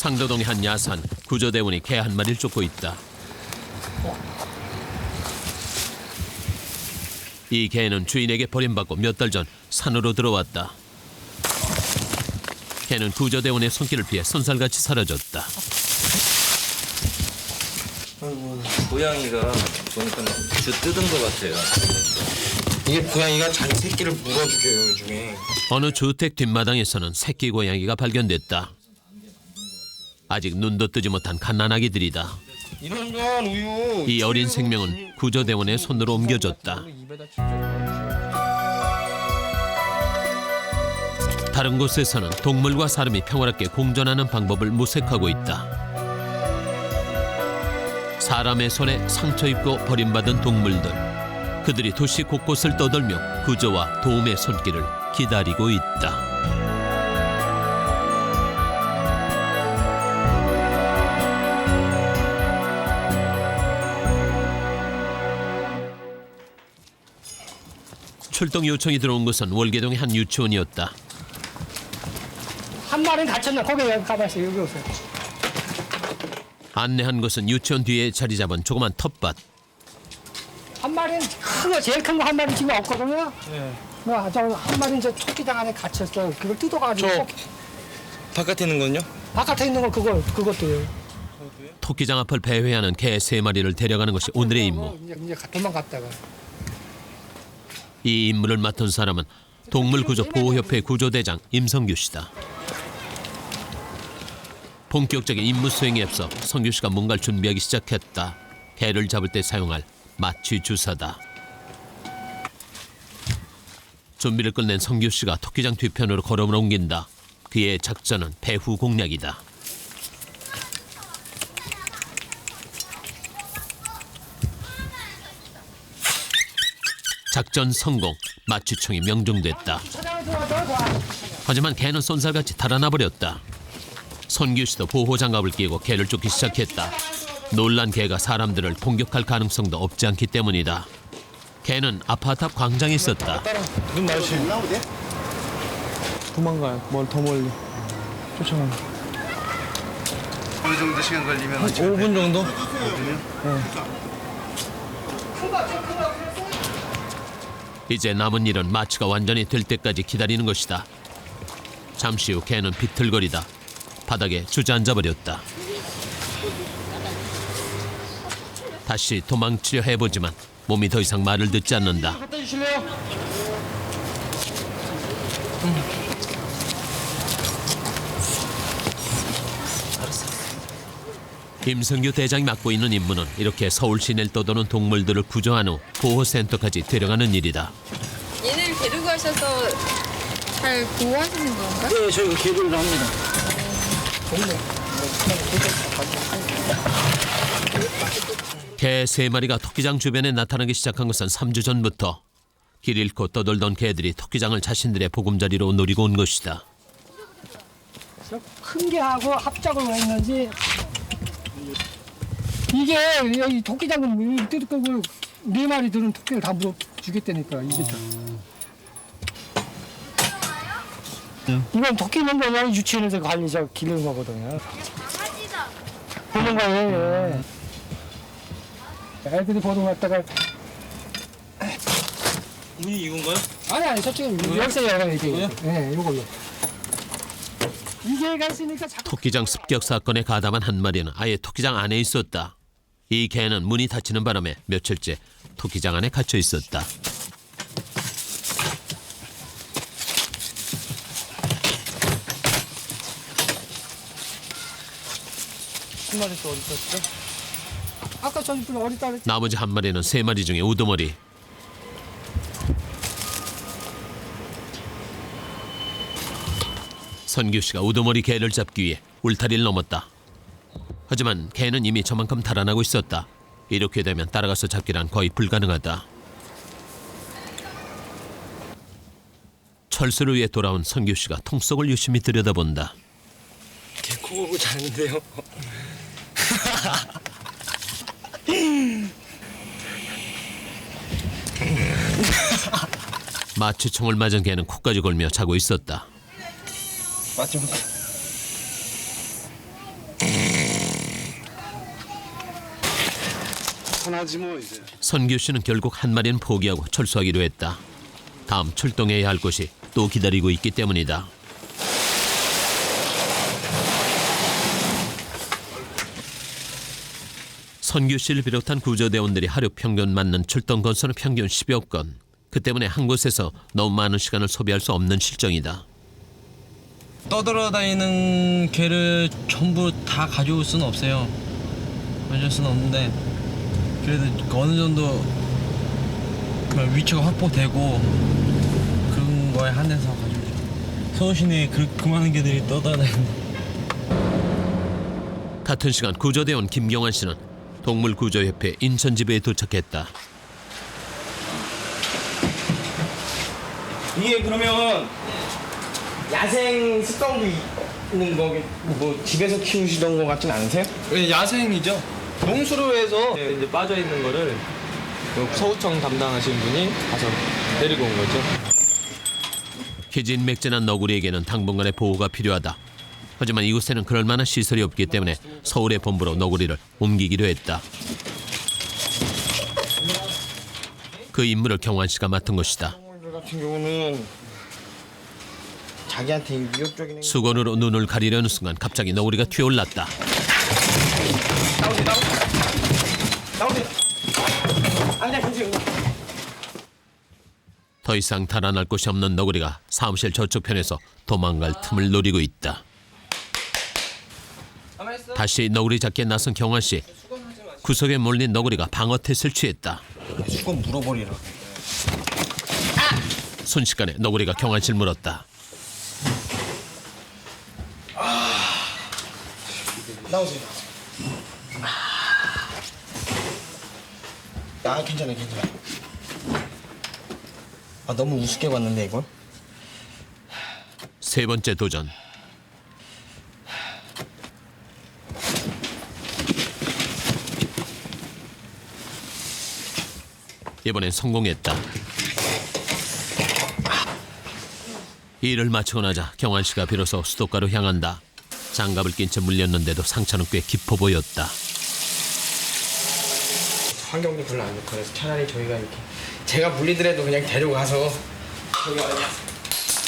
상도동의 한 야산, 구조대원이 개 한 마리를 쫓고 있다. 이 개는 주인에게 버림받고 몇 달 전 산으로 들어왔다. 개는 구조대원의 손길을 피해 손살같이 사라졌다. 아이고, 고양이가 보니까 주 뜯은 것 같아요. 이게 고양이가 자기 새끼를 물어 죽여요, 요즘에. 어느 주택 뒷마당에서는 새끼 고양이가 발견됐다. 아직 눈도 뜨지 못한 갓난아기들이다. 이런 건 우유. 이 어린 생명은 구조대원의 손으로 옮겨졌다. 다른 곳에서는 동물과 사람이 평화롭게 공존하는 방법을 모색하고 있다. 사람의 손에 상처 입고 버림받은 동물들. 그들이 도시 곳곳을 떠돌며 구조와 도움의 손길을 기다리고 있다. 출동 요청이 들어온 곳은 월계동의 한 유치원이었다. 한 마리는 다쳤나? 거기 가봤어요. 여기 오세요. 안내한 곳은 유치원 뒤에 자리 잡은 조그만 텃밭. 한 마리는 큰 거, 제일 큰 거 한 마리 지금 없거든요. 네. 한 마리는 저 토끼장 안에 갇혔어요. 그걸 뜯어가지고. 저 바깥에 있는 건요? 바깥에 있는 거 그것도요. 토끼장 앞을 배회하는 개 3마리를 데려가는 것이 오늘의 임무. 이제 도망갔다가. 이 임무를 맡은 사람은 동물구조보호협회 구조대장 임성규 씨다. 본격적인 임무 수행에 앞서 성규 씨가 뭔가를 준비하기 시작했다. 개를 잡을 때 사용할 마취 주사다. 준비를 끝낸 성규 씨가 토끼장 뒤편으로 걸음을 옮긴다. 그의 작전은 배후 공략이다. 작전 성공, 마취총이 명중됐다. 하지만 개는 쏜살같이 달아나 버렸다. 선규 씨도 보호장갑을 끼고 개를 쫓기 시작했다. 놀란 개가 사람들을 공격할 가능성도 없지 않기 때문이다. 개는 아파트 앞 광장에 있었다. 눈 마주치. 도망가요. 더 멀리. 쫓아가요. 어느 정도 시간 걸리면 5분 정도? 이제 남은 일은 마취가 완전히 될 때까지 기다리는 것이다. 잠시 후 개는 비틀거리다 바닥에 주저앉아 버렸다. 다시 도망치려 해보지만 몸이 더 이상 말을 듣지 않는다. 갖다 주실래요? 임성규 대장이 맡고 있는 임무는 이렇게 서울 시내를 떠도는 동물들을 구조한 후 보호센터까지 데려가는 일이다. 얘네를 데리고 가셔서 잘 보호하시는 건가? 네, 저희가 개를 합니다. 개 3마리가 토끼장 주변에 나타나기 시작한 것은 3주 전부터. 길 잃고 떠돌던 개들이 토끼장을 자신들의 보금자리로 노리고 온 것이다. 큰 개하고 합작을 왜 했는지 이게 여기 토끼장은 뜯고 4마리 들은 토끼를 다 물어 주겠다니까 이게 다. 이건 토끼는 그냥 유치원에서 관리자 기르는 거거든요. 보는 거예요. 애들이 보는 거 갖다가 문이 이건가요? 아니 저쪽에 열쇠요 이게. 네, 이걸로. 이게가 있으니까 자꾸 토끼장 습격 사건에 가담한 한 마리는 아예 토끼장 안에 있었다. 이 개는 문이 닫히는 바람에 며칠째 토끼장 안에 갇혀 있었다. 한 마리 또 어디 있었죠? 아까 저기 분 어디 따라 나머지 한 마리는 3마리 중에 우두머리. 선규 씨가 우두머리 개를 잡기 위해 울타리를 넘었다. 하지만 개는 이미 저만큼 달아나고 있었다. 이렇게 되면 따라가서 잡기란 거의 불가능하다. 철수를 위해 돌아온 선규 씨가 통 속을 유심히 들여다본다. 개 코 골고 자는데요. 마취총을 맞은 개는 코까지 골며 자고 있었다. 마지막. 편하지 뭐 이제. 선규 씨는 결국 한 마리는 포기하고 철수하기로 했다. 다음 출동해야 할 곳이 또 기다리고 있기 때문이다. 선규 씨를 비롯한 구조대원들이 하루 평균 맞는 출동 건수는 평균 10여 건. 그 때문에 한 곳에서 너무 많은 시간을 소비할 수 없는 실정이다. 떠돌아다니는 개를 전부 다 가져올 수는 없어요. 가져올 수는 없는데 그래도 어느 정도 그 위치가 확보되고 그런 거에 한해서 가져오죠. 서울 시내에 그 많은 개들이 떠돌아다니는데. 같은 시간 구조대원 김경환 씨는 동물구조협회 인천지부에 도착했다. 이게 그러면 야생 습성도 있는 거겠 뭐 집에서 키우시던 거 같진 않으세요? 네, 야생이죠. 농수로에서 이제 빠져 있는 거를 서구청 담당하시는 분이 가서 데리고 온 거죠. 기진맥진한 너구리에게는 당분간의 보호가 필요하다. 하지만 이곳에는 그럴 만한 시설이 없기 때문에 서울의 본부로 너구리를 옮기기로 했다. 그 임무를 경환 씨가 맡은 것이다. 동물들 같은 경우는 자기한테 위협적인 수건으로 눈을 가리려는 순간 갑자기 너구리가 튀어올랐다. 나오세요. 안돼 괜찮아요. 더 이상 달아날 곳이 없는 너구리가 사무실 저쪽편에서 도망갈 틈을 노리고 있다. 다시 너구리 잡기에 나선 경환 씨. 구석에 몰린 너구리가 방어태세를 취했다. 수건 물어버리라. 순식간에 너구리가 경환 씨를 물었다. 나오세요. 아 괜찮아. 아 너무 우습게 봤는데 이건. 세 번째 도전. 이번엔 성공했다. 일을 마치고 나자 경환 씨가 비로소 수도가로 향한다. 장갑을 낀 채 물렸는데도 상처는 꽤 깊어 보였다. 환경도 별로 안 좋고 그래서 차라리 저희가 이렇게 제가 물리더라도 그냥 데려가서 저희가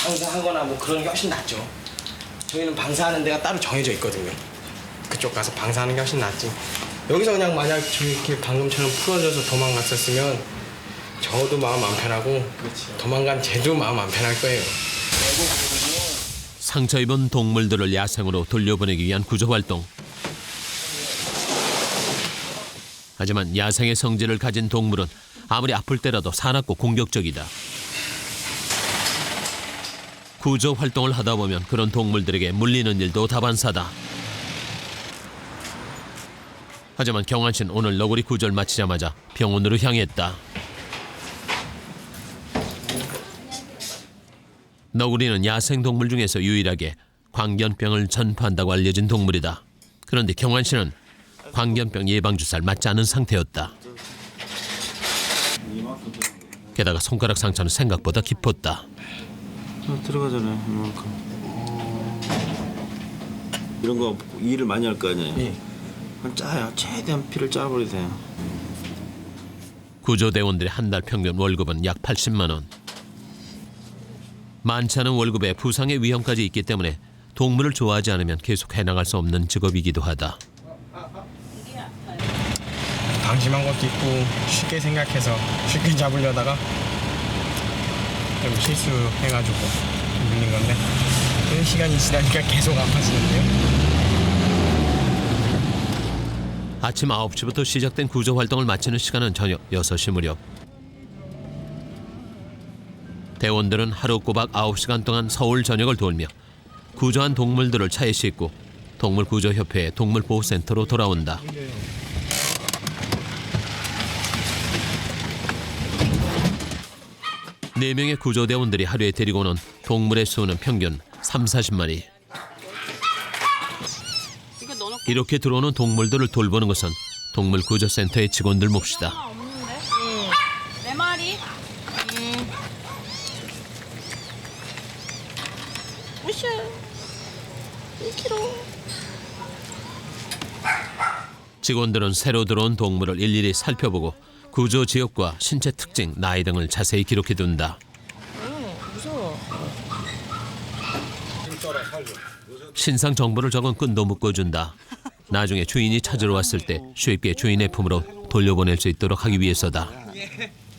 방사하거나 뭐 그런 게 훨씬 낫죠. 저희는 방사하는 데가 따로 정해져 있거든요. 그쪽 가서 방사하는 게 훨씬 낫지. 여기서 그냥 만약 저렇게 방금처럼 풀어져서 도망갔었으면 저도 마음 안 편하고 도망간 쟤도 마음 안 편할 거예요. 상처 입은 동물들을 야생으로 돌려보내기 위한 구조활동. 하지만 야생의 성질을 가진 동물은 아무리 아플 때라도 사납고 공격적이다. 구조활동을 하다 보면 그런 동물들에게 물리는 일도 다반사다. 하지만 경환 씨는 오늘 너구리 구조를 마치자마자 병원으로 향했다. 너구리는 야생동물 중에서 유일하게 광견병을 전파한다고 알려진 동물이다. 그런데 경환 씨는 광견병 예방주사를 맞지 않은 상태였다. 게다가 손가락 상처는 생각보다 깊었다. 들어가잖아요, 이만큼. 이런 거 일을 많이 할 거 아니에요? 예. 그럼 짜요. 최대한 피를 짜버리세요. 구조대원들의 한 달 평균 월급은 약 80만 원. 많지 않은 월급에 부상의 위험까지 있기 때문에 동물을 좋아하지 않으면 계속 해나갈 수 없는 직업이기도 하다. 방심한 것도 있고 쉽게 생각해서 쉽게 잡으려다가 좀 실수해가지고 물린 건데 그런 시간이 지나니까 계속 아파지는데요. 아침 9시부터 시작된 구조활동을 마치는 시간은 저녁 6시 무렵. 대원들은 하루 꼬박 9시간 동안 서울 전역을 돌며 구조한 동물들을 차에 싣고 동물구조협회의 동물보호센터로 돌아온다. 네 명의 구조대원들이 하루에 데리고 오는 동물의 수는 평균 30-40마리. 이렇게 들어오는 동물들을 돌보는 것은 동물구조센터의 직원들 몫이다. 없는데? 네 마리? 으쌰 1kg 직원들은 새로 들어온 동물을 일일이 살펴보고 구조 지역과 신체 특징, 나이 등을 자세히 기록해둔다. 신상 정보를 적은 끈도 묶어준다. 나중에 주인이 찾으러 왔을 때 쉽게 주인의 품으로 돌려보낼 수 있도록 하기 위해서다.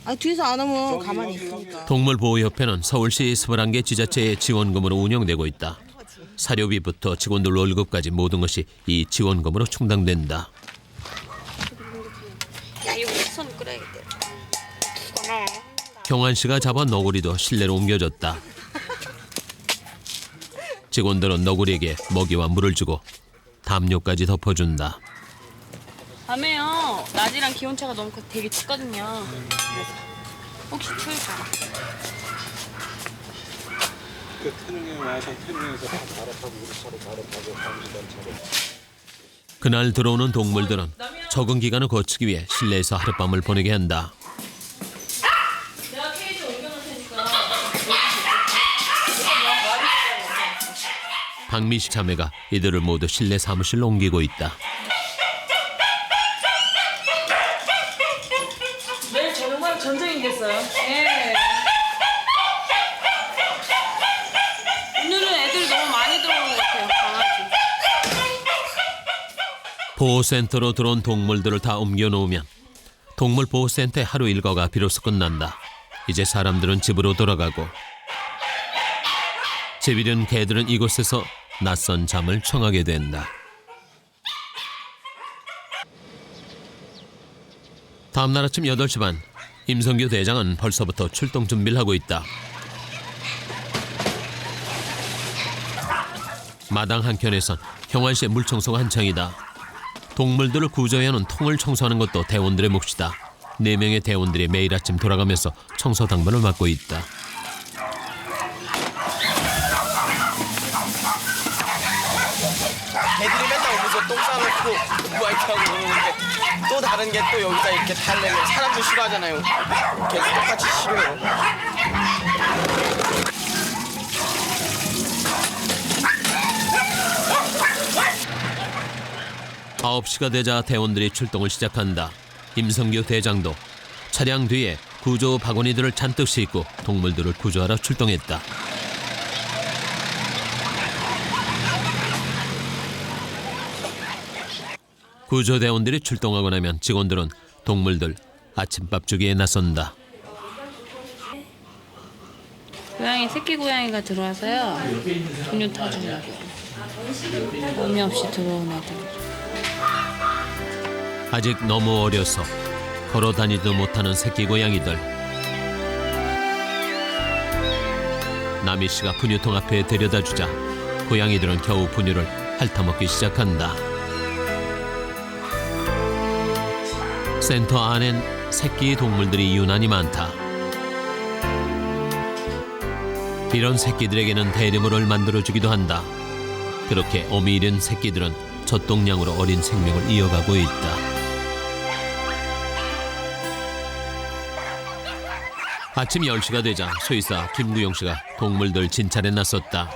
아, 뒤에서 안 오면 가만히 있으니까. 동물보호협회는 서울시 21개 지자체의 지원금으로 운영되고 있다. 사료비부터 직원들 월급까지 모든 것이 이 지원금으로 충당된다. 야, 이거 손 끌어야겠다. 경환 씨가 잡아 너구리도 실내로 옮겨졌다. 직원들은 너구리에게 먹이와 물을 주고 담요까지 덮어준다. 밤에요. 낮이랑 기온차가 너무 되게 춥거든요. 그래서 혹시 추울까봐. 그날 들어오는 동물들은 적응 기간을 거치기 위해 실내에서 하룻밤을 보내게 한다. 내가 케이지 옮겨놓을 테니까. 박미식 자매가 이들을 모두 실내 사무실로 옮기고 있다. 내일 정말 전쟁이겠어요. 예. 오늘은 애들이 너무 많이 들어오는 것 같아요. 강아지. 보호센터로 들어온 동물들을 다 옮겨놓으면 동물보호센터의 하루 일과가 비로소 끝난다. 이제 사람들은 집으로 돌아가고 집 잃은 개들은 이곳에서 낯선 잠을 청하게 된다. 다음날 아침 8시 반, 임성규 대장은 벌써부터 출동 준비를 하고 있다. 마당 한켠에선 경환 씨의 물청소가 한창이다. 동물들을 구조해 하는 통을 청소하는 것도 대원들의 몫이다. 4명의 대원들이 매일 아침 돌아가면서 청소 당번을 맡고 있다. 개들이 맨날 오면서 똥 싸놓고 뭐 이렇게 하고 그러는데 또 다른 게 또 여기다 이렇게 달래면 사람도 싫어하잖아요. 개도 똑같이 싫어요. 9시가 되자 대원들이 출동을 시작한다. 임성규 대장도 차량 뒤에 구조 바구니들을 잔뜩 싣고 동물들을 구조하러 출동했다. 구조대원들이 출동하고 나면 직원들은 동물들 아침밥 주기에 나선다. 고양이 새끼 고양이가 들어와서요. 분유 타주려고. 의미 없이 들어온 애들. 아직 너무 어려서 걸어 다니지도 못하는 새끼 고양이들. 남희 씨가 분유통 앞에 데려다주자 고양이들은 겨우 분유를 핥아먹기 시작한다. 센터 안엔 새끼 동물들이 유난히 많다. 이런 새끼들에게는 대리모를 만들어주기도 한다. 그렇게 어미 잃은 새끼들은 젖동량으로 어린 생명을 이어가고 있다. 아침 10시가 되자 수의사 김구용 씨가 동물들 진찰에 나섰다.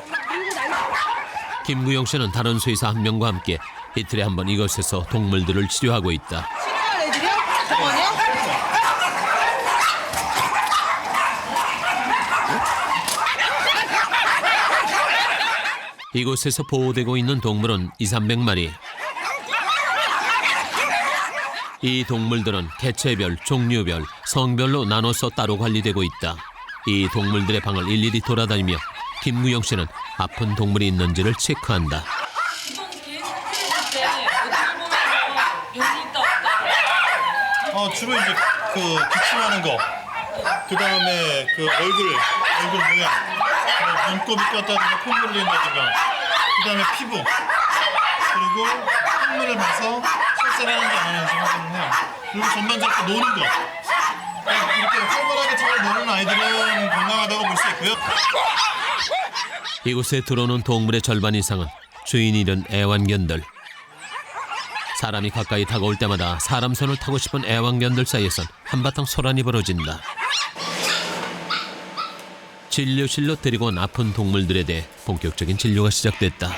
김구용 씨는 다른 수의사 한 명과 함께 이틀에 한 번 이곳에서 동물들을 치료하고 있다. 애들이요? 저번이요? 이곳에서 보호되고 있는 동물은 200~300마리. 이 동물들은 개체별, 종류별, 성별로 나눠서 따로 관리되고 있다. 이 동물들의 방을 일일이 돌아다니며 김구영 씨는 아픈 동물이 있는지를 체크한다. 주로 이제 그 기침하는 거, 그 다음에 그 얼굴 모양, 눈곱이 꼈다든가 콧물 흘린다든가, 그 다음에 피부, 그리고 콧물을 봐서 설사하는지 안 하는지 확인을 해요. 그리고 전반적으로 노는 거. 이렇게 활발하게 잘 노는 아이들은 건강하다고 볼 수 있고요. 이곳에 들어오는 동물의 절반 이상은 주인 잃은 애완견들. 사람이 가까이 다가올 때마다 사람 손을 타고 싶은 애완견들 사이에선 한바탕 소란이 벌어진다. 진료실로 데리고 온 아픈 동물들에 대해 본격적인 진료가 시작됐다.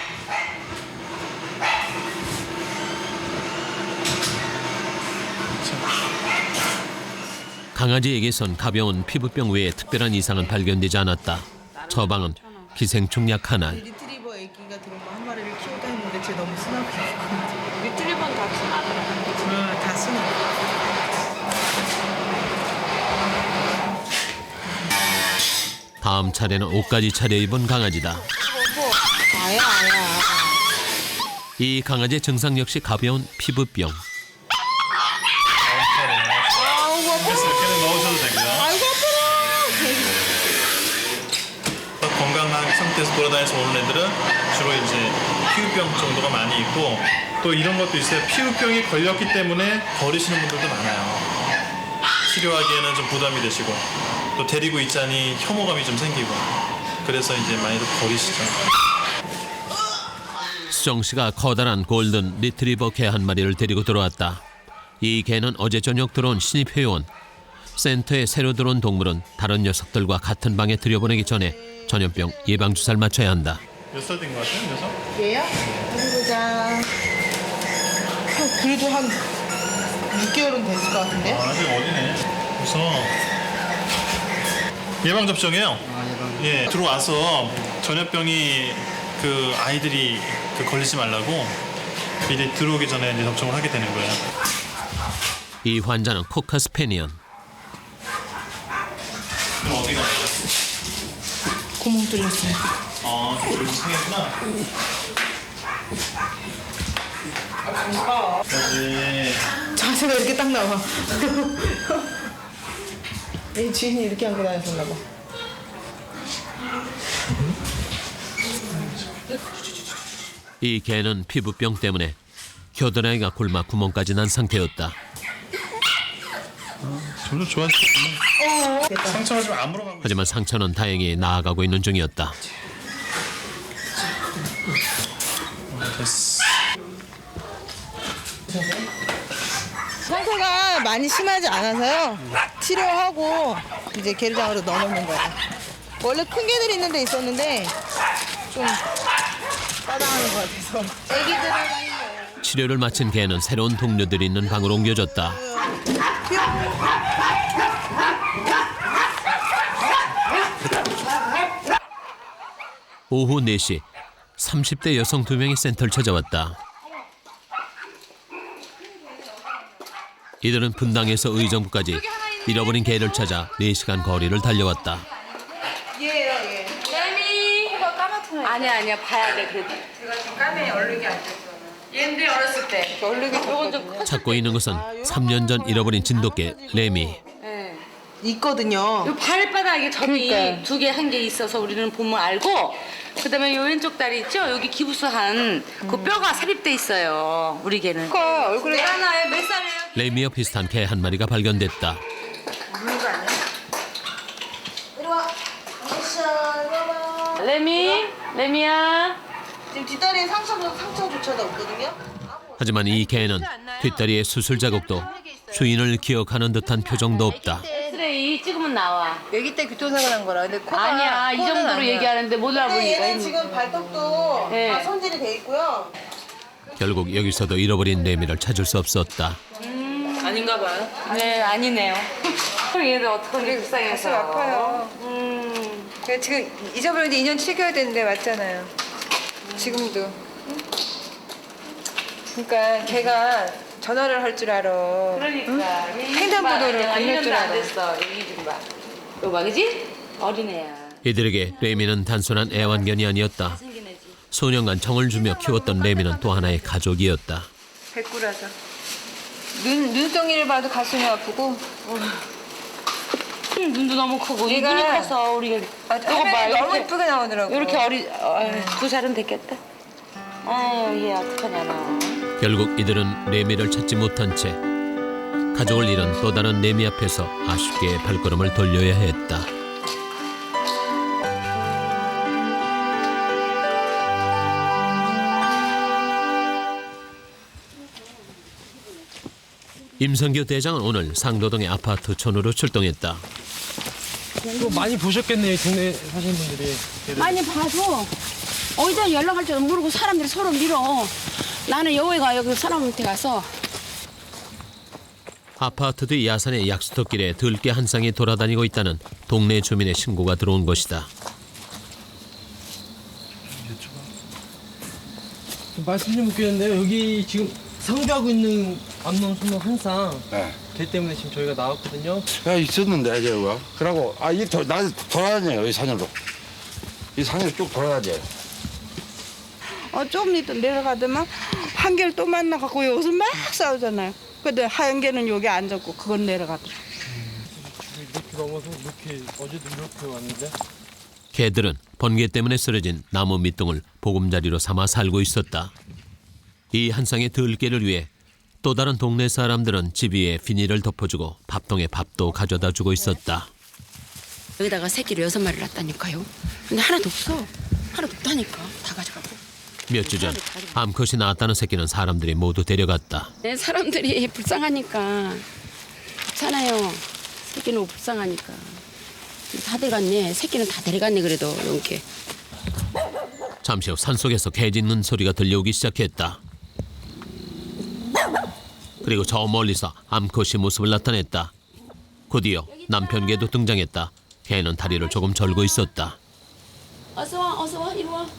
강아지에게선 가벼운 피부병 외에 특별한 이상은 발견되지 않았다. 처방은 기생충 약 하나. 리트리버 애기가 들어온 거 한 마리를 키우다 했는데 쟤 너무 순하고 있고. 리트리버는 다 지나더라고요. 다 순해. 다음 차례는 옷까지 차려입은 강아지다. 아야. 이 강아지의 증상 역시 가벼운 피부병. 됐어요. 걔는 넣으셔도 되고요. 아이고 아파라. 건강한 상태에서 돌아다니면서 오는 애들은 주로 이제 피부병 정도가 많이 있고 또 이런 것도 있어요. 피부병이 걸렸기 때문에 버리시는 분들도 많아요. 치료하기에는 좀 부담이 되시고 또 데리고 있자니 혐오감이 좀 생기고 그래서 이제 많이들 버리시죠. 수정 씨가 커다란 골든 리트리버 개 한 마리를 데리고 들어왔다. 이 개는 어제 저녁 들어온 신입 회원. 센터에 새로 들어온 동물은 다른 녀석들과 같은 방에 들여보내기 전에 전염병 예방 주사를 맞춰야 한다. 몇 살 된 것 같아요, 녀석? 얘요? 어디 보자. 그래도 한 6개월은 됐을 것 같은데? 아직 어리네. 우선 예방 접종이에요. 예, 들어와서 전염병이 그 아이들이 걸리지 말라고 미리 들어오기 전에 이제 접종을 하게 되는 거예요. 이 환자는 코카 스페니언. 그럼 어디 가요? 구멍 뚫렸어요. 여기 상했구나. 여기 자세가 이렇게 딱 나와. 이 주인이 이렇게 하고 다녔었나 봐. 이 개는 피부병 때문에 겨드랑이가 굶어 구멍까지 난 상태였다. 점점 좋아지겠구나. 상처가 좀 안 물어가고 하지만 상처는 다행히 나아가고 있는 중이었다. 됐어. 상처가 많이 심하지 않아서요. 치료하고 이제 게르장으로 넣어놓는 거야. 원래 큰 개들이 있는 데 있었는데 좀 따당하는 것 같아서. 애기들은 치료를 마친 개는 새로운 동료들이 있는 방으로 옮겨졌다. 오후 4시 30대 여성 2명이 센터를 찾아왔다. 이들은 분당에서 의정부까지 잃어버린 개를 찾아 4시간 거리를 달려왔다. 얘예요, 얘. 레미! 이거 까맣잖아요. 아니야. 봐야 돼, 그래도. 제가 지금 까매에 얼룩이 안 됐어요. 얘인데 어렸을 때 얼룩이 요건 좀 컸. 찾고 있는 것은 3년 전 잃어버린 진돗개 레미. 네. 있거든요. 요 발바닥에 점이 2개, 1개 있어서 우리는 보면 알고, 그 다음에 요 왼쪽 다리 있죠? 여기 기부스한 그 뼈가 삽입돼 있어요, 우리 개는. 얼굴에 하나에 몇 살이에요? 레미와 비슷한 개 한 마리가 발견됐다. 레미야. 지금 뒷다리에 상처조차도 없거든요. 하지만 이 개는 뒷다리에 수술 자국도 주인을 기억하는 듯한 표정도 없다. 엑스레이 찍으면 나와. 아기 때 교통사고 난 거라. 근데 코가 아니야, 이 정도로 얘기하는데 못 알아보니까. 얘는 지금 발톱도 네. 다 손질이 돼 있고요. 결국 여기서도 잃어버린 레미를 찾을 수 없었다. 아닌가 봐요. 네, 아니네요. 얘들 어떡하게 불쌍해서. 아파요. 지금 잊어버린 지 2년 7개월 됐는데 왔잖아요. 지금도. 그러니까 걔가 전화를 할 줄 알아. 그러니까. 횡단보도를 건널 줄 안 알아. 됐어. 여기 좀 봐. 이거 봐, 그지? 어린애야. 이들에게 레미는 단순한 애완견이 아니었다. 생긴 애지. 소년간 정을 주며 키웠던 레미는 또 하나의 가족이었다. 백구라서. 눈덩이를 봐도 가슴이 아프고. 눈도 너무 크고 얘가- 눈이 커서 우리가 이거 봐, 화면에 너무 이렇게- 이쁘게 나오더라고. 이렇게 2살은 됐겠다. 아유, 얘 어떡하냐 너. 결국 이들은 레미를 찾지 못한 채 가족을 잃은 또 다른 레미 앞에서 아쉽게 발걸음을 돌려야 했다. 임성규 대장은 오늘 상도동의 아파트 촌으로 출동했다. 이거 많이 보셨겠네요, 동네 사시는 분들이. 많이 봐서 어디다 연락할 줄도 모르고 사람들이 서로 밀어. 나는 여기 가요. 그 사람한테 가서 아파트 뒤 야산의 약수터길에 들개 한 쌍이 돌아다니고 있다는 동네 주민의 신고가 들어온 것이다. 말씀 좀 드리는데 여기 지금 상주하고 있는 암놈 소놈 한 쌍. 네. 걔 때문에 지금 저희가 나왔거든요. 야, 있었는데, 저거. 그러고, 나 돌아다녀요, 이 산으로. 이 산으로 쭉 돌아다녀요. 좀 이따 내려가더만 한 개를 또 만나갖고 여기서 막 싸우잖아요. 근데 하얀 개는 여기 앉았고 그건 내려가더라. 이렇게 넘어서 이렇게 어제도 이렇게 왔는데. 개들은 번개 때문에 쓰러진 나무 밑둥을 보금자리로 삼아 살고 있었다. 이 한 쌍의 들개를 위해 또 다른 동네 사람들은 집 위에 비닐을 덮어주고 밥통에 밥도 가져다 주고 있었다. 여기다가 새끼를 6마리를 낳았다니까요. 근데 하나도 없어. 하나도 없다니까. 다 가져가고. 몇 주 전 암컷이 낳았다는 새끼는 사람들이 모두 데려갔다. 네, 사람들이 불쌍하니까. 그렇잖아요. 새끼는 불쌍하니까. 다 데려갔네. 새끼는 다 데려갔네. 그래도 이렇게. 잠시 후 산속에서 개 짖는 소리가 들려오기 시작했다. 그리고 저 멀리서 암컷이 모습을 나타냈다. 곧이어 남편 개도 등장했다. 개는 다리를 조금 절고 있었다. 어서 와. 이리 와.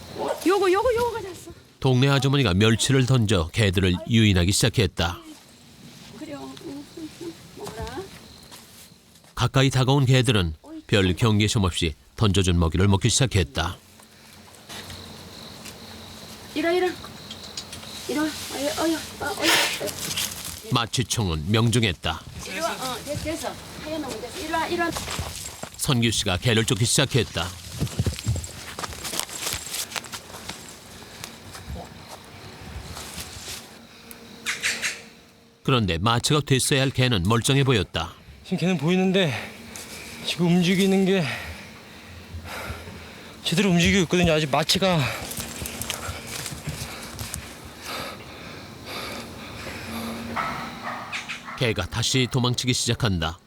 요거 가졌어. 동네 아주머니가 멸치를 던져 개들을 유인하기 시작했다. 그래요. 먹어라. 가까이 다가온 개들은 별 경계심 없이 던져준 먹이를 먹기 시작했다. 이리 와. 마취총은 명중했다. 이리 와. 됐어. 하얀 놈은 됐어. 이리 와. 선규 씨가 개를 쫓기 시작했다. 그런데 마취가 됐어야 할 개는 멀쩡해 보였다. 지금 걔는 보이는데 지금 움직이는 게 제대로 움직이고 있거든요. 아직 마취가 개가 다시 도망치기 시작한다.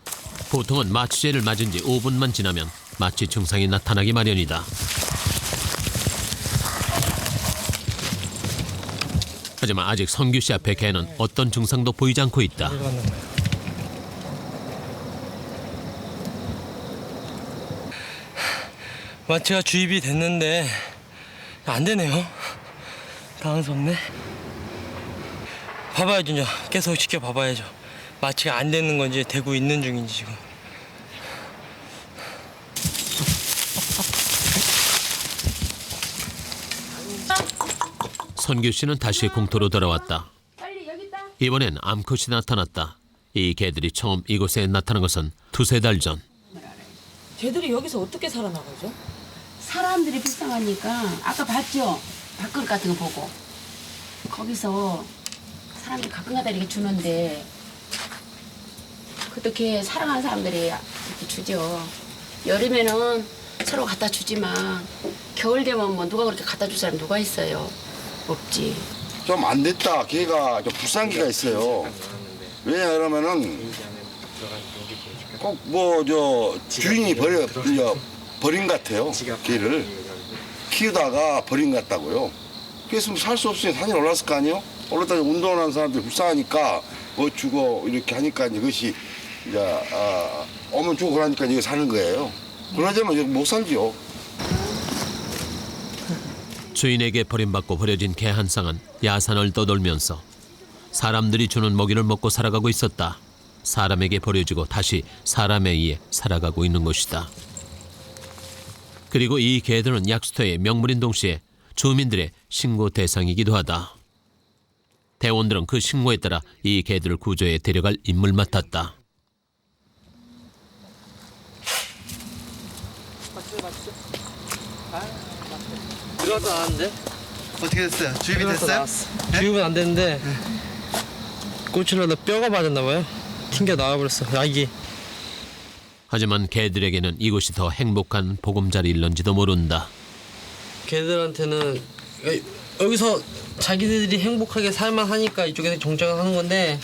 보통은 마취제를 맞은 지 5분만 지나면 마취 증상이 나타나기 마련이다. 하지만 아직 선규 씨 앞에 개는 어떤 증상도 보이지 않고 있다. 마취가 주입이 됐는데 안 되네요. 당황스럽네. 봐봐야죠. 이제 계속 지켜봐봐야죠. 마취가 안 되는 건지 되고 있는 중인지 지금. 선규 씨는 다시 공터로 돌아왔다. 이번엔 암컷이 나타났다. 이 개들이 처음 이곳에 나타난 것은 두세 달 전. 쟤들이 여기서 어떻게 살아나가죠? 사람들이 불쌍하니까 아까 봤죠? 밥그릇 같은 거 보고 거기서 사람들이 가끔가다 이렇게 주는데 그렇게 사랑하는 사람들이 이렇게 주죠. 여름에는 서로 갖다 주지만 겨울 되면 뭐 누가 그렇게 갖다 줄 사람 누가 있어요? 없지. 좀 안 됐다. 걔가 좀 불쌍기가 있어요. 왜냐 그러면은 꼭 주인이 버린 것 같아요. 걔를 키우다가 버린 것 같다고요. 그래서 살 수 없으니 산에 올랐을 거 아니에요? 올랐다가 운동하는 사람들이 불쌍하니까 뭐 주고 이렇게 하니까 이것이 이제 오면 주고 그러니까 이거 사는 거예요. 그러자면 이거 못 살지요. 주인에게 버림받고 버려진 개 한 쌍은 야산을 떠돌면서 사람들이 주는 먹이를 먹고 살아가고 있었다. 사람에게 버려지고 다시 사람에 의해 살아가고 있는 것이다. 그리고 이 개들은 약수터의 명물인 동시에 주민들의 신고 대상이기도 하다. 대원들은 그 신고에 따라 이 개들을 구조해 데려갈 임무를 맡았다. 들어가도 나왔는데? 어떻게 됐어요? 주입이 됐어요? 주입은 안 됐는데 꽂히려다 뼈가 맞았나 봐요. 튕겨 나와버렸어. 약이. 하지만 개들에게는 이곳이 더 행복한 보금자리일런지도 모른다. 개들한테는 여기서 자기들이 행복하게 살만 하니까 이쪽에서 정착을 하는 건데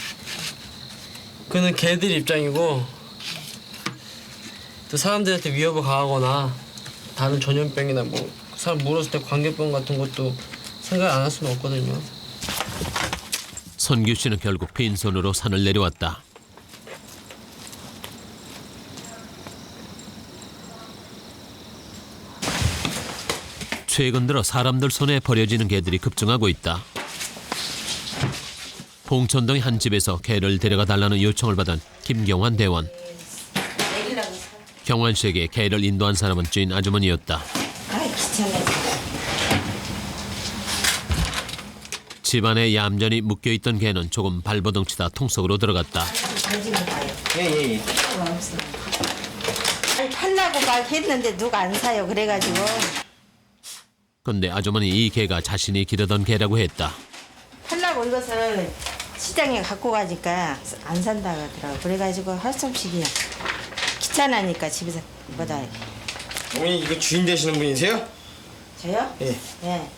그는 개들 입장이고 또 사람들한테 위협을 가하거나 다른 전염병이나 뭐 사람 물었을 때 광견병 같은 것도 생각 안 할 수는 없거든요. 선규 씨는 결국 빈손으로 산을 내려왔다. 최근 들어 사람들 손에 버려지는 개들이 급증하고 있다. 봉천동의 한 집에서 개를 데려가 달라는 요청을 받은 김경환 대원. 경환 씨에게 개를 인도한 사람은 주인 아주머니였다. 집안에 얌전히 묶여있던 개는 조금 발버둥치다 통 속으로 들어갔다. 예. 팔라고 막 했는데 누가 안 사요. 그래가지고. 근데 아주머니 이 개가 자신이 기르던 개라고 했다. 팔라고 이것을 시장에 갖고 가니까 안 산다 하더라고. 그래가지고 할 수 없이 그냥 귀찮으니까 집에서 뭐다. 어머니 이거 주인 되시는 분이세요? 저요? 예. 예.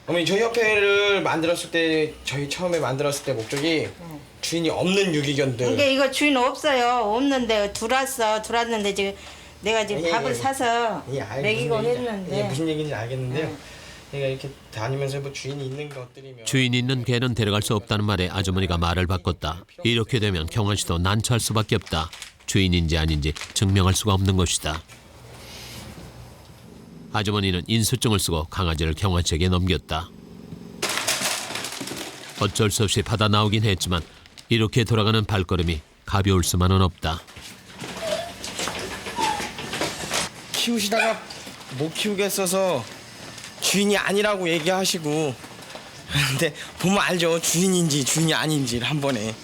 어머니 저희 협회를 만들었을 때 저희 처음에 만들었을 때 목적이 주인이 없는 유기견들. 이게 이거 주인 없어요. 없는데 들어왔는데 지금 내가 지금 밥을 사서 먹이고 했는데. 무슨 얘기인지 알겠는데요. 내가 이렇게 다니면서 뭐 주인이 있는 것들이면. 주인이 있는 개는 데려갈 수 없다는 말에 아주머니가 말을 바꿨다. 이렇게 되면 경환 씨도 난처할 수밖에 없다. 주인인지 아닌지 증명할 수가 없는 것이다. 아주머니는 인수증을 쓰고 강아지를 경환 씨에게 넘겼다. 어쩔 수 없이 받아 나오긴 했지만 이렇게 돌아가는 발걸음이 가벼울 수만은 없다. 키우시다가 못 키우겠어서 주인이 아니라고 얘기하시고 근데 보면 알죠. 주인인지 주인이 아닌지를 한 번에.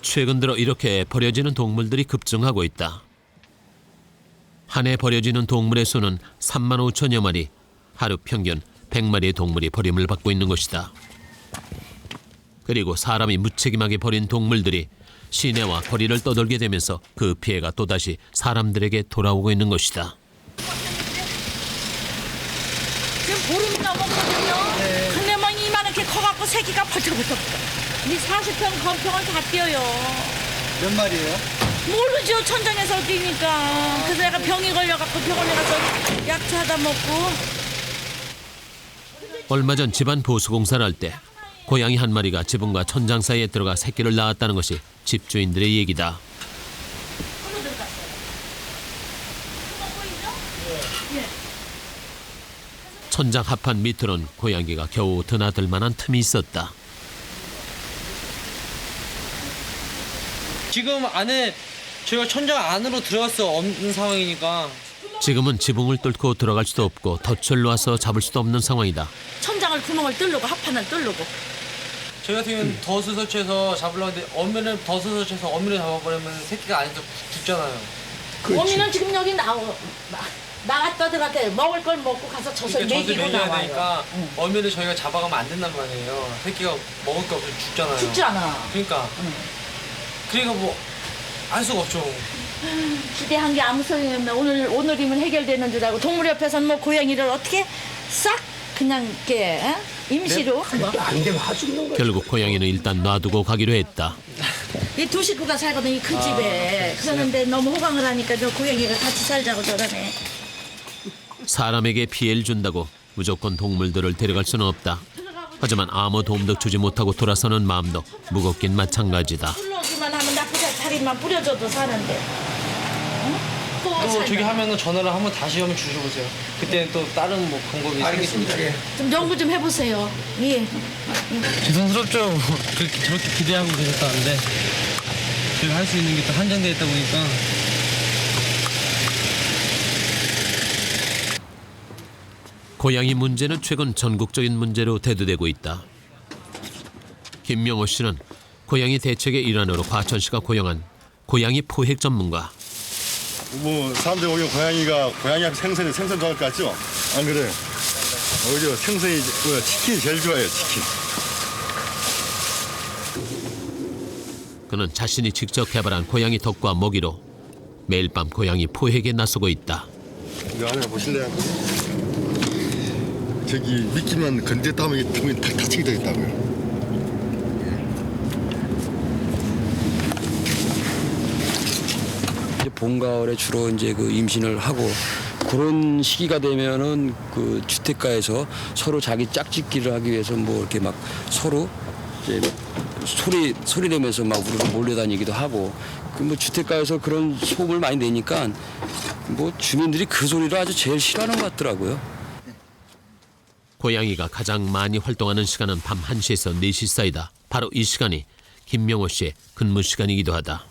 최근 들어 이렇게 버려지는 동물들이 급증하고 있다. 한 해 버려지는 동물의 수는 3만 5천여 마리, 하루 평균 100마리의 동물이 버림을 받고 있는 것이다. 그리고 사람이 무책임하게 버린 동물들이 시내와 거리를 떠돌게 되면서 그 피해가 또다시 사람들에게 돌아오고 있는 것이다. 지금 보름이 넘었거든요. 근데 뭐 이만하게 커갖고 새끼가 벌쩍벌쩍. 이 40평 건평을 다 뛰어요. 몇 마리예요? 모르죠. 천장에서 뛰니까. 그래서 내가 병이 걸려갖고 병원에 가서 약초 하다 먹고. 얼마 전 집안 보수공사를 할 때 고양이 한 마리가 지붕과 천장 사이에 들어가 새끼를 낳았다는 것이 집주인들의 얘기다. 천장 합판 밑으론 고양이가 겨우 드나들 만한 틈이 있었다. 지금 안에 저희가 천장 안으로 들어갈 수 없는 상황이니까. 지금은 지붕을 뚫고 들어갈 수도 없고 덫을 놔서 잡을 수도 없는 상황이다. 천장을 구멍을 뚫고 합판을 뚫고. 저희 같은 경우는 덫을 설치해서 잡으려고 하는데 어미를 덫을 설치해서 어미를 잡아버리면 새끼가 안에서 죽잖아요. 어미는 지금 여기 나갔다 들어갔다 먹을 걸 먹고 가서 젖을 먹이고 나와요. 되니까 어미를 저희가 잡아가면 안 된단 말이에요. 새끼가 먹을 게 없어서 죽잖아요. 죽잖아. 그러니까. 그러니까 뭐 알 수가 없죠. 기대한 게 아무 소용이 없나. 오늘이면 해결되는 줄 알고 동물협회에서는 뭐 고양이를 어떻게 싹 그냥 이렇게 임시로 결국 고양이는 일단 놔두고 가기로 했다. 이 두 식구가 살거든 이 큰 집에. 그러는데 너무 호강을 하니까 저 고양이가 같이 살자고 저러네. 사람에게 피해를 준다고 무조건 동물들을 데려갈 수는 없다. 하지만 아무 도움도 주지 못하고 돌아서는 마음도 무겁긴 마찬가지다. 불러오기만 하면 나쁘자살인만 뿌려줘도 사는데. 또 저기 하면은 전화를 한번 다시 한번 주셔보세요. 그때는 또 다른 뭐 방법이 생기십니다. 좀 연구 좀 해보세요. 예. 죄송스럽죠. 그렇게 저렇게 기대하고 계셨다는데 저희가 할 수 있는 게 또 한정되어 있다 보니까. 고양이 문제는 최근 전국적인 문제로 대두되고 있다. 김명호 씨는 고양이 대책의 일환으로 과천시가 고용한 고양이 포획 전문가. 뭐 사람들이 오히려 고양이하고 생선 좋아할 것 같죠? 안 그래요? 오히려 생선이 치킨이 제일 좋아해요. 치킨. 그는 자신이 직접 개발한 고양이 덕과 먹이로 매일 밤 고양이 포획에 나서고 있다. 이거 하나 보실래요? 저기 미끼만 건졌다 하면 이게 등이 탁 다치게 되어 있다고요. 봄 가을에 주로 이제 그 임신을 하고 그런 시기가 되면은 그 주택가에서 서로 자기 짝짓기를 하기 위해서 뭐 이렇게 막 서로 이제 소리 내면서 막 우리로 몰려다니기도 하고 뭐 주택가에서 그런 소음을 많이 내니까 뭐 주민들이 그 소리를 아주 제일 싫어하는 것 같더라고요. 고양이가 가장 많이 활동하는 시간은 밤 1시에서 4시 사이다. 바로 이 시간이 김명호 씨의 근무 시간이기도 하다.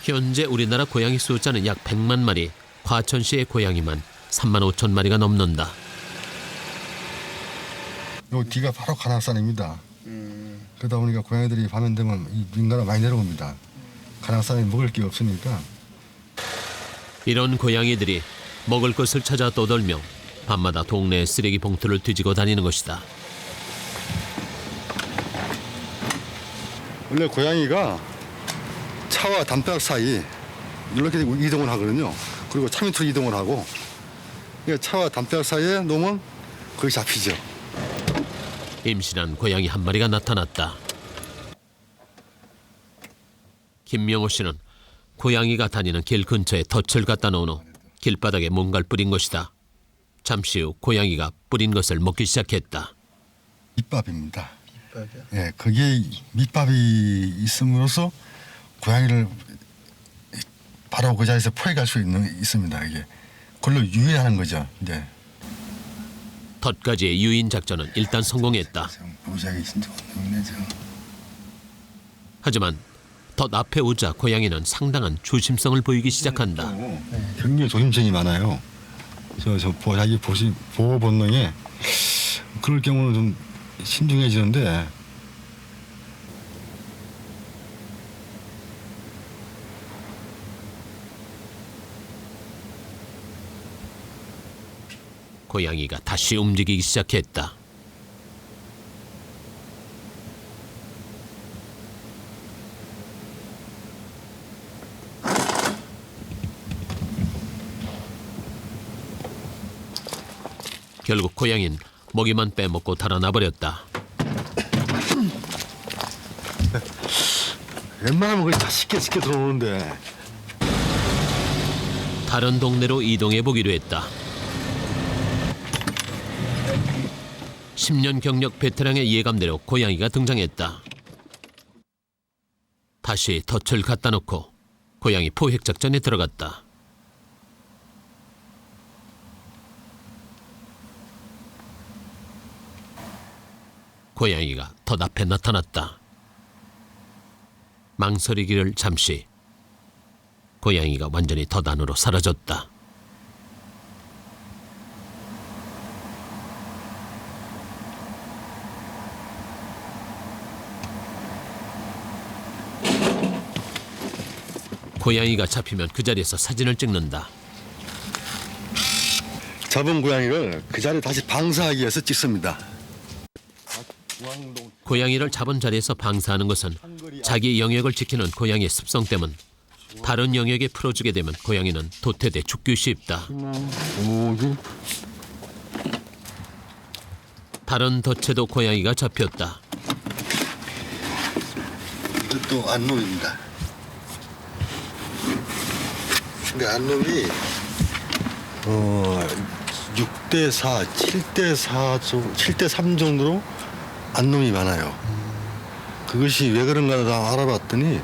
현재 우리나라 고양이 숫자는 약 100만 마리, 과천시의 고양이만 3만 5천 마리가 넘는다. 요 뒤가 바로 가락산입니다. 그러다 보니까 고양이들이 밤에 되면 이 민가로 많이 내려옵니다. 가락산에 먹을 게 없으니까. 이런 고양이들이 먹을 것을 찾아 떠돌며 밤마다 동네 쓰레기 봉투를 뒤지고 다니는 것이다. 원래 고양이가 차와 담벼락 사이 이렇게 이동을 하거든요. 그리고 차 밑으로 이동을 하고, 그러니까 차와 담벼락 사이에 놓으면 거기 잡히죠. 임신한 고양이 한 마리가 나타났다. 김명호 씨는 고양이가 다니는 길 근처에 덫을 갖다 놓은 후 길바닥에 뭔가를 뿌린 것이다. 잠시 후 고양이가 뿌린 것을 먹기 시작했다. 밑밥입니다. 예, 거기에 밑밥이 있음으로써 고양이를 바로 그 자리에서 포획할 수 있습니다. 이게 그걸로 유인하는 거죠. 이제. 덫까지의 유인 작전은 일단 성공했다. 하지만 덫 앞에 오자 고양이는 상당한 조심성을 보이기 시작한다. 굉장히 조심성이 많아요. 자기 보호 본능에 그럴 경우는 좀 신중해지는데, 고양이가 다시 움직이기 시작했다. 결국 고양이는 먹이만 빼먹고 달아나 버렸다. 웬만하면 그냥 다 쉽게 들어오는데. 다른 동네로 이동해 보기로 했다. 10년 경력 베테랑의 예감대로 고양이가 등장했다. 다시 덫을 갖다 놓고 고양이 포획 작전에 들어갔다. 고양이가 덫 앞에 나타났다. 망설이기를 잠시. 고양이가 완전히 덫 안으로 사라졌다. 고양이가 잡히면 그 자리에서 사진을 찍는다. 잡은 고양이를 그 자리에 다시 방사하기 위해서 찍습니다. 고양이를 잡은 자리에서 방사하는 것은 자기 영역을 지키는 고양이의 습성 때문. 다른 영역에 풀어주게 되면 고양이는 도태돼 죽기 쉽다. 다른 덫에도 고양이가 잡혔다. 이것도 안놈입니다. 근데 안놈이 6대4, 7대4, 7대3 정도로 안놈이 많아요. 그것이 왜 그런가 다 알아봤더니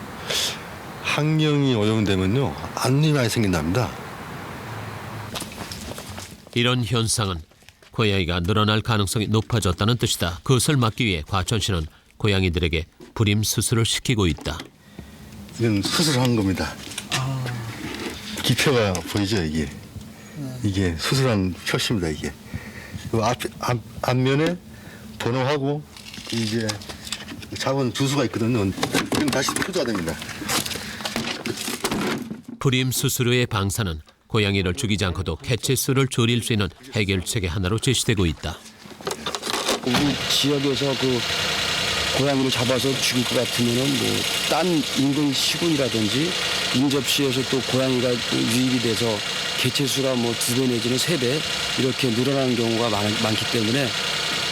환경이 오염되면요 안놈이 많이 생긴답니다. 이런 현상은 고양이가 늘어날 가능성이 높아졌다는 뜻이다. 그것을 막기 위해 과천시는 고양이들에게 불임 수술을 시키고 있다. 이건 수술한 겁니다. 기표가 보이죠 이게? 이게 수술한 표시입니다 이게. 그 앞면에 번호하고 이제 잡은 주소가 있거든요. 그럼 다시 표줘야 됩니다. 불임 수술 후의 방사는 고양이를 죽이지 않고도 개체 수를 줄일 수 있는 해결책의 하나로 제시되고 있다. 우리 지역에서 그 고양이를 잡아서 죽일 것 같으면은 뭐 딴 인근 시군이라든지 인접시에서 또 고양이가 유입이 돼서 개체 수가 뭐 2배 내지는 3배 이렇게 늘어나는 경우가 많기 때문에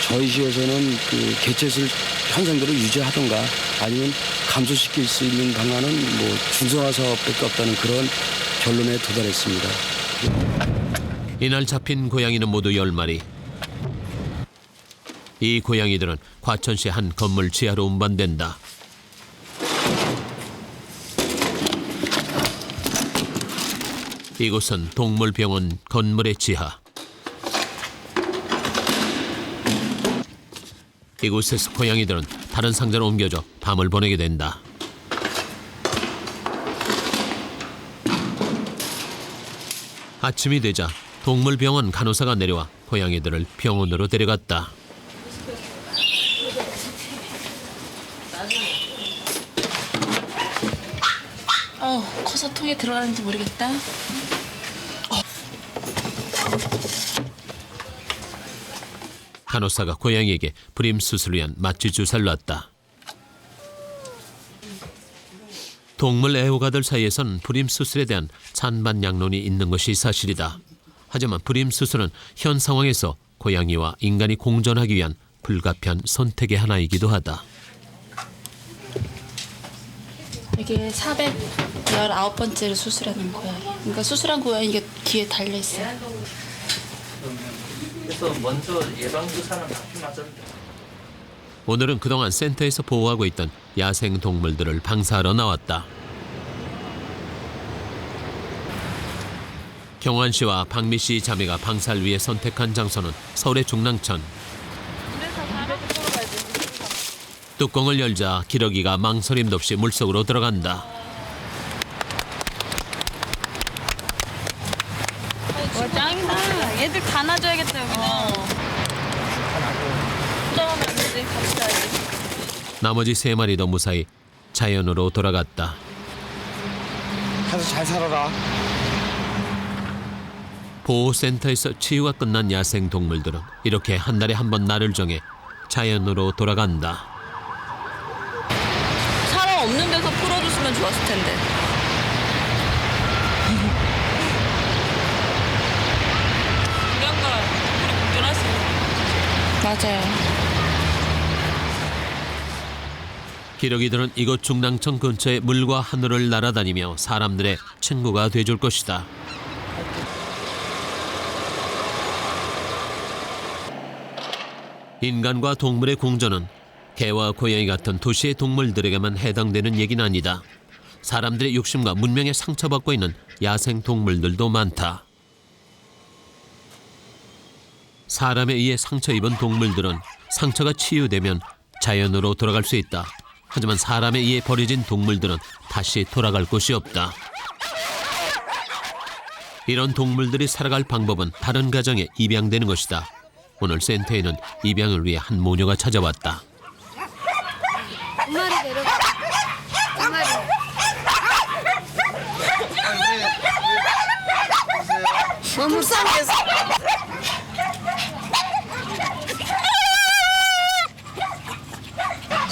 저희 시에서는 그 개체 수 현상대로 유지하던가 아니면 감소시킬 수 있는 방안은 뭐 중성화 사업밖에 없다는 그런 결론에 도달했습니다. 이날 잡힌 고양이는 모두 10마리. 이 고양이들은 과천시 한 건물 지하로 운반된다. 이곳은 동물병원 건물의 지하. 이곳에서 고양이들은 다른 상자로 옮겨져 밤을 보내게 된다. 아침이 되자 동물병원 간호사가 내려와 고양이들을 병원으로 데려갔다. 커서 통에 들어가는지 모르겠다. 간호사가 고양이에게 불임 수술을 위한 마취 주사를 놨다. 동물 애호가들 사이에선 불임 수술에 대한 찬반양론이 있는 것이 사실이다. 하지만 불임 수술은 현 상황에서 고양이와 인간이 공존하기 위한 불가피한 선택의 하나이기도 하다. 이게 419번째로 수술하는 고양이. 그러니까 수술한 고양이가 뒤에 달려있어요. 그래서 먼저 예방주사는 맞긴 맞았는데. 오늘은 그동안 센터에서 보호하고 있던 야생 동물들을 방사하러 나왔다. 경환 씨와 박미 씨 자매가 방사를 위해 선택한 장소는 서울의 중랑천. 뚜껑을 열자 기러기가 망설임도 없이 물속으로 들어간다. 와, 짱이다. 얘들 다 놔줘야겠다, 여기는. 혼자만 안 되지. 같이 가야지. 나머지 3마리도 무사히 자연으로 돌아갔다. 가서 잘 살아라. 보호센터에서 치유가 끝난 야생 동물들은 이렇게 한 달에 한 번 날을 정해 자연으로 돌아간다. 사람 없는 데서 풀어줬으면 좋았을 텐데. 우량가 우리 운전할 수 있는. 맞아요. 기러기들은 이곳 중랑천 근처의 물과 하늘을 날아다니며 사람들의 친구가 돼줄 것이다. 인간과 동물의 공존은 개와 고양이 같은 도시의 동물들에게만 해당되는 얘기는 아니다. 사람들의 욕심과 문명에 상처받고 있는 야생 동물들도 많다. 사람에 의해 상처 입은 동물들은 상처가 치유되면 자연으로 돌아갈 수 있다. 하지만 사람에 의해 버려진 동물들은 다시 돌아갈 곳이 없다. 이런 동물들이 살아갈 방법은 다른 가정에 입양되는 것이다. 오늘 센터에는 입양을 위해 한 모녀가 찾아왔다. 두 마리 내려가. 두 마리. 너무 불쌍해서.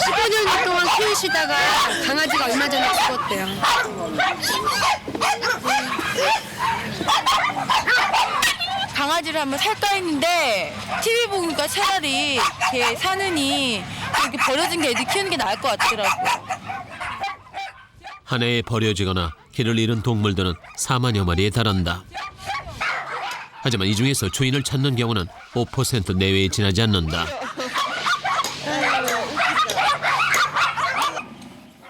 15년 동안 키우시다가 강아지가 얼마 전에 죽었대요. 강아지를 한번 살까 했는데 TV 보니까 차라리 걔 사느니 이렇게 버려진 게 애들 키우는 게 나을 것 같더라고요. 한 해에 버려지거나 길을 잃은 동물들은 4만여 마리에 달한다. 하지만 이 중에서 주인을 찾는 경우는 5% 내외에 지나지 않는다.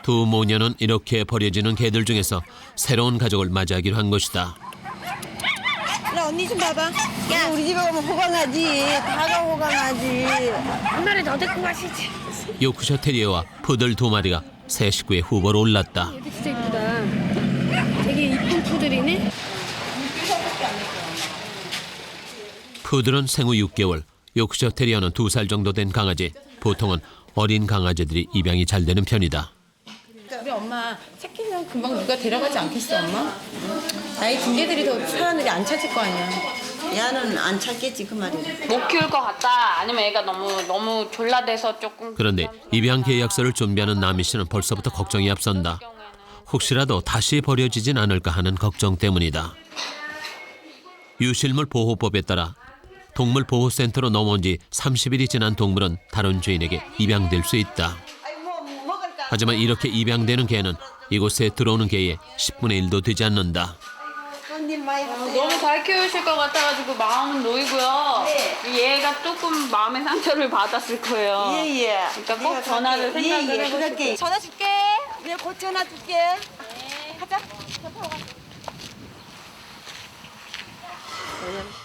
두 모녀는 이렇게 버려지는 개들 중에서 새로운 가족을 맞이하기로 한 것이다. 나 언니 좀 봐봐. 야, 우리 집에 오면 호강하지. 다가 호강하지. 한 마리 더 데리고 가시지. 요크셔 테리어와 푸들 2마리가 새 식구의 후보로 올랐다. 얘도 진짜 이쁘다. 되게 이쁜 푸들이네. 푸들은 생후 6개월, 요크셔 테리어는 2살 정도 된 강아지. 보통은 어린 강아지들이 입양이 잘 되는 편이다. 우리 엄마 새끼는 금방 누가 데려가지 않겠어, 엄마? 나이 든 개들이 더 사람들이 안 찾을 거 아니야. 얘는 안 찾겠지 그 말이야. 못 키울 것 같다. 아니면 애가 너무 졸라대서 조금. 그런데 입양 계약서를 준비하는 나미 씨는 벌써부터 걱정이 앞선다. 혹시라도 다시 버려지진 않을까 하는 걱정 때문이다. 유실물 보호법에 따라 동물보호센터로 넘어온 지 30일이 지난 동물은 다른 주인에게 입양될 수 있다. 하지만 이렇게 입양되는 개는 이곳에 들어오는 개의 10분의 1도 되지 않는다. 너무 잘 키우실 것 같아가지고 마음은 놓이고요. 얘가 조금 마음의 상처를 받았을 거예요. 예예. 그러니까 꼭 전화를 생각을 해보실게요. 전화 줄게. 내가 곧 전화 줄게. 가자.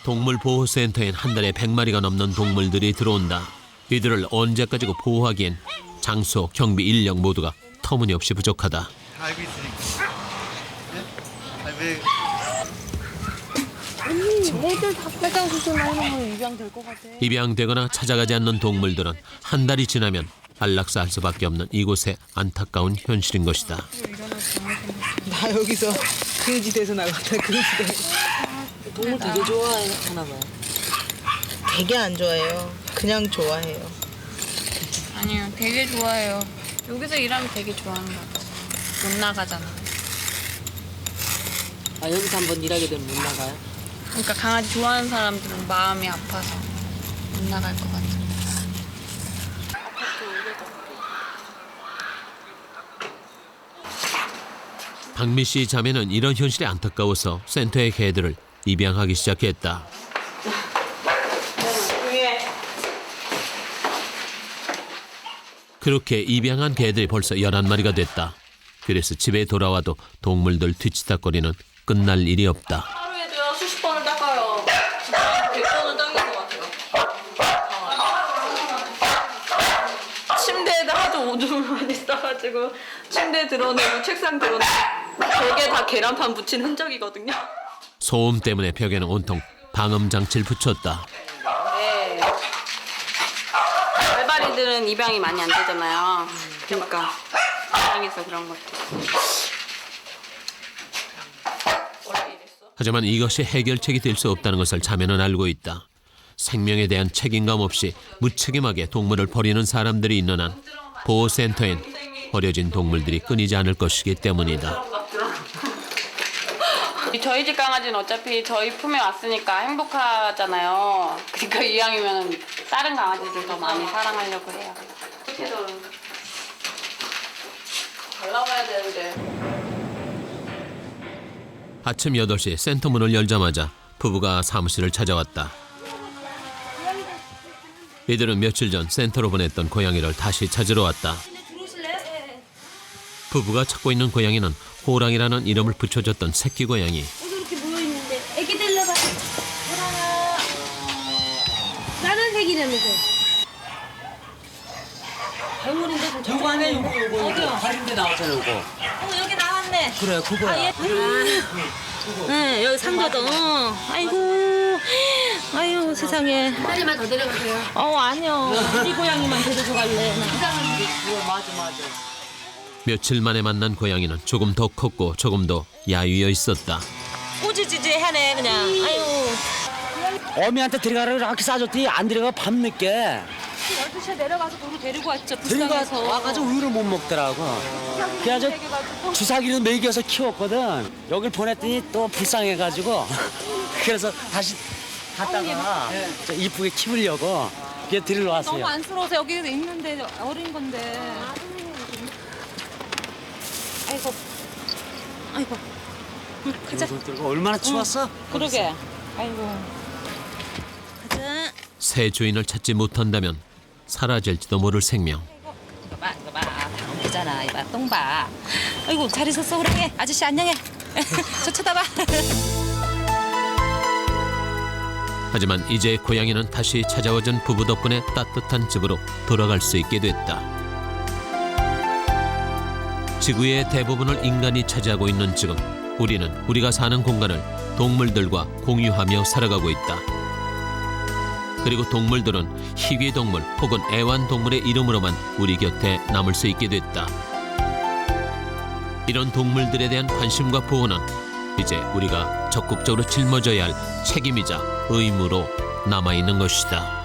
동물보호센터엔 한 달에 100마리가 넘는 동물들이 들어온다. 이들을 언제까지고 보호하기엔 장소, 경비, 인력 모두가 터무니없이 부족하다. 알고 있으니까. 네? 언니, 애들 다 빨간 수술만 해놓으면 입양될 것 같아. 입양되거나 찾아가지 않는 동물들은 한 달이 지나면 안락사할 수밖에 없는 이곳의 안타까운 현실인 것이다. 나 여기서 그지대에서 나갔다 그지대. 동물 되게 좋아하나 봐요. 되게 안 좋아해요. 그냥 좋아해요. 아니요, 되게 좋아해요. 여기서 일하면 되게 좋아하는 것 같아요. 못 나가잖아. 아, 여기서 한번 일하게 되면 못 나가요? 그러니까 강아지 좋아하는 사람들은 마음이 아파서 못 나갈 것 같아요. 박미 씨 자매는 이런 현실에 안타까워서 센터의 개들을 입양하기 시작했다. 그렇게 입양한 개들이 벌써 11마리가 됐다. 그래서 집에 돌아와도 동물들 뒤치다거리는 끝날 일이 없다. 하루에도요 수십 번을 닦아요. 100번은 닦는 것 같아요. 침대에다 하도 오줌을 많이 싸가지고 침대 드러내고 책상 드러내고 벽에 다 계란판 붙인 흔적이거든요. 소음 때문에 벽에는 온통 방음 장치를 붙였다. 네. 알바리들은 입양이 많이 안 되잖아요. 그러니까 입양해서 그런 것도. 하지만 이것이 해결책이 될 수 없다는 것을 자매는 알고 있다. 생명에 대한 책임감 없이 무책임하게 동물을 버리는 사람들이 있는 한 보호센터엔 버려진 동물들이 끊이지 않을 것이기 때문이다. 저희 집 강아지는 어차피 저희 품에 왔으니까 행복하잖아요. 그러니까 이왕이면 다른 강아지들 더 많이 사랑하려고 해요. 이렇게도 잘 나와야 되는데. 아침 8시 센터 문을 열자마자 부부가 사무실을 찾아왔다. 이들은 며칠 전 센터로 보냈던 고양이를 다시 찾으러 왔다. 부부가 찾고 있는 고양이는 호랑이라는 이름을 붙여줬던 새끼 고양이. 이렇게 모여있는데 애기 데려가. 호랑아. 나는 새끼라면서. 발물인데 요거 안에 요거 발인데 나왔잖아 요거. 여기 나왔네. 그래 그거야. 네, 여기 상도도. 아이고 세상에. 한 마리만 더 데려가세요. 아니요. 우리 고양이만 데리고 갈래. 맞아. 며칠 만에 만난 고양이는 조금 더 컸고 조금 더 야위어 있었다. 우지지지하네 그냥. 아유. 어미한테 데려가라고 이렇게 싸줬더니 안 데려가 밤늦게. 12시에 내려가서 도로 데리고 왔죠. 데리고 와가지고 우유를 못 먹더라고. 그래서 주사기를 먹여서 키웠거든. 여길 보냈더니 또 불쌍해가지고 그래서 다시 갔다가 저 이쁘게 키우려고 그냥 데리러 왔어요. 너무 안쓰러워서 여기 있는데 어린 건데. 아이고. 가자. 얼마나 추웠어? 그러게. 아이고. 가자. 새 주인을 찾지 못한다면 사라질지도 모를 생명. 이거 봐. 다음 보잖아. 이봐, 똥 봐. 아이고, 잘 있었어, 호랑이. 아저씨 안녕해. 저 쳐다봐. 하지만 이제 고양이는 다시 찾아와준 부부 덕분에 따뜻한 집으로 돌아갈 수 있게 됐다. 지구의 대부분을 인간이 차지하고 있는 지금 우리는 우리가 사는 공간을 동물들과 공유하며 살아가고 있다. 그리고 동물들은 희귀동물 혹은 애완동물의 이름으로만 우리 곁에 남을 수 있게 됐다. 이런 동물들에 대한 관심과 보호는 이제 우리가 적극적으로 짊어져야 할 책임이자 의무로 남아있는 것이다.